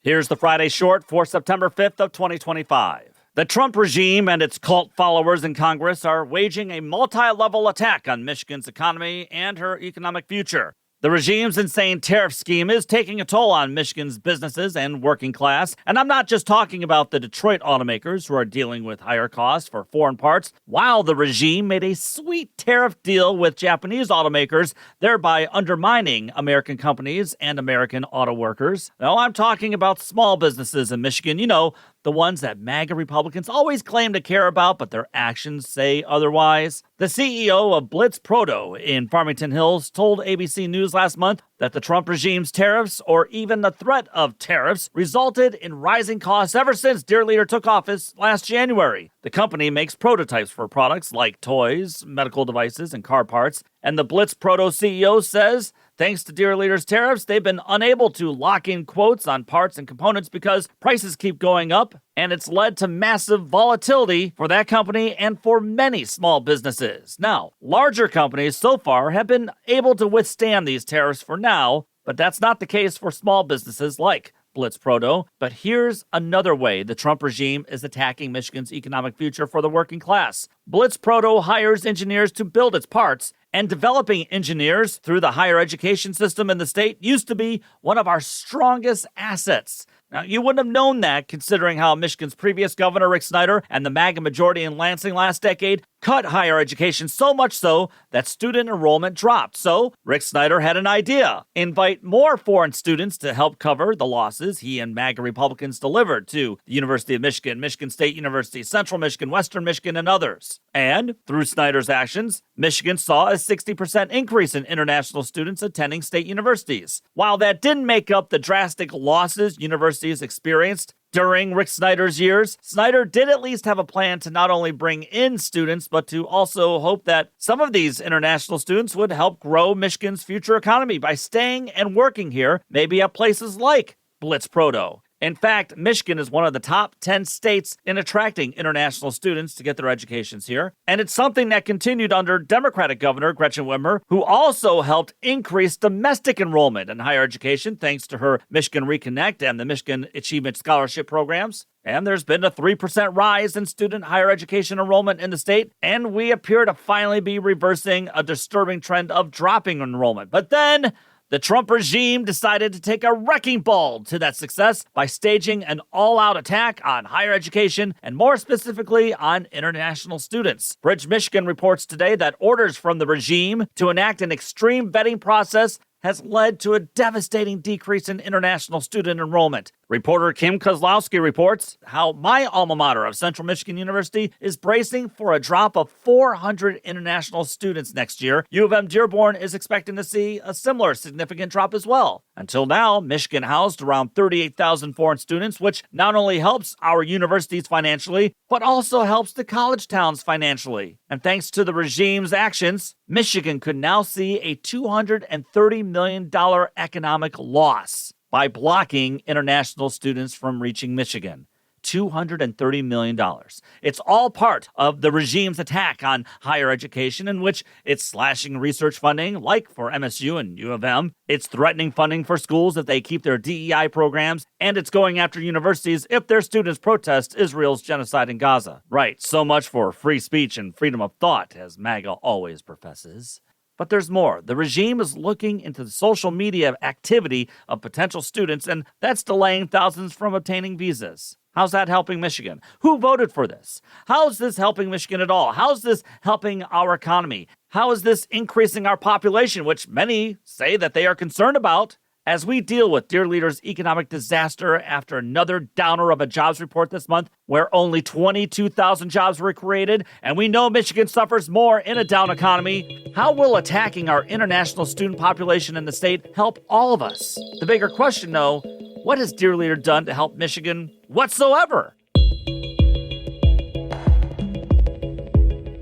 Here's the Friday short for September 5th of 2025. The Trump regime and its cult followers in Congress are waging a multi-level attack on Michigan's economy and her economic future. The regime's insane tariff scheme is taking a toll on Michigan's businesses and working class. And I'm not just talking about the Detroit automakers who are dealing with higher costs for foreign parts, while the regime made a sweet tariff deal with Japanese automakers, thereby undermining American companies and American auto workers. No, I'm talking about small businesses in Michigan, the ones that MAGA Republicans always claim to care about, but their actions say otherwise. The CEO of Blitz Proto in Farmington Hills told ABC News last month that the Trump regime's tariffs, or even the threat of tariffs, resulted in rising costs ever since Dear Leader took office last January. The company makes prototypes for products like toys, medical devices, and car parts, and the Blitz Proto CEO says, thanks to Dear Leader's tariffs, they've been unable to lock in quotes on parts and components because prices keep going up, and it's led to massive volatility for that company and for many small businesses. Now, larger companies so far have been able to withstand these tariffs for now, but that's not the case for small businesses like Blitz Proto. But here's another way the Trump regime is attacking Michigan's economic future for the working class. Blitz Proto hires engineers to build its parts, and developing engineers through the higher education system in the state used to be one of our strongest assets. Now, you wouldn't have known that considering how Michigan's previous governor, Rick Snyder, and the MAGA majority in Lansing last decade cut higher education so much so that student enrollment dropped. So Rick Snyder had an idea: invite more foreign students to help cover the losses he and MAGA Republicans delivered to the University of Michigan, Michigan State University, Central Michigan, Western Michigan, and others. And through Snyder's actions, Michigan saw a 60% increase in international students attending state universities. While that didn't make up the drastic losses universities experienced during Rick Snyder's years, Snyder did at least have a plan to not only bring in students, but to also hope that some of these international students would help grow Michigan's future economy by staying and working here, maybe at places like Blitz Proto. In fact, Michigan is one of the top 10 states in attracting international students to get their educations here. And it's something that continued under Democratic Governor Gretchen Whitmer, who also helped increase domestic enrollment in higher education thanks to her Michigan Reconnect and the Michigan Achievement Scholarship programs. And there's been a 3% rise in student higher education enrollment in the state, and we appear to finally be reversing a disturbing trend of dropping enrollment. But then the Trump regime decided to take a wrecking ball to that success by staging an all-out attack on higher education and more specifically on international students. Bridge, Michigan reports today that orders from the regime to enact an extreme vetting process has led to a devastating decrease in international student enrollment. Reporter Kim Kozlowski reports how my alma mater of Central Michigan University is bracing for a drop of 400 international students next year. U of M Dearborn is expecting to see a similar significant drop as well. Until now, Michigan housed around 38,000 foreign students, which not only helps our universities financially, but also helps the college towns financially. And thanks to the regime's actions, Michigan could now see a $230 million economic loss by blocking international students from reaching Michigan. $230 million. It's all part of the regime's attack on higher education, in which it's slashing research funding, like for MSU and U of M. It's threatening funding for schools if they keep their DEI programs, and it's going after universities if their students protest Israel's genocide in Gaza. Right, so much for free speech and freedom of thought, as MAGA always professes. But there's more. The regime is looking into the social media activity of potential students, and that's delaying thousands from obtaining visas. How's that helping Michigan? Who voted for this? How is this helping Michigan at all? How is this helping our economy? How is this increasing our population, which many say that they are concerned about? As we deal with Dear Leader's economic disaster after another downer of a jobs report this month, where only 22,000 jobs were created, and we know Michigan suffers more in a down economy, how will attacking our international student population in the state help all of us? The bigger question, though, what has Dear Leader done to help Michigan whatsoever?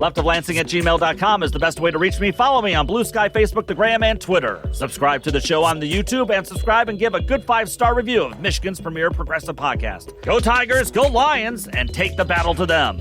leftoflansing@gmail.com is the best way to reach me. Follow me on Blue Sky, Facebook, the Gram, and Twitter. Subscribe to the show on the YouTube, and subscribe and give a good 5-star review of Michigan's premier progressive podcast. Go Tigers, go Lions, and take the battle to them.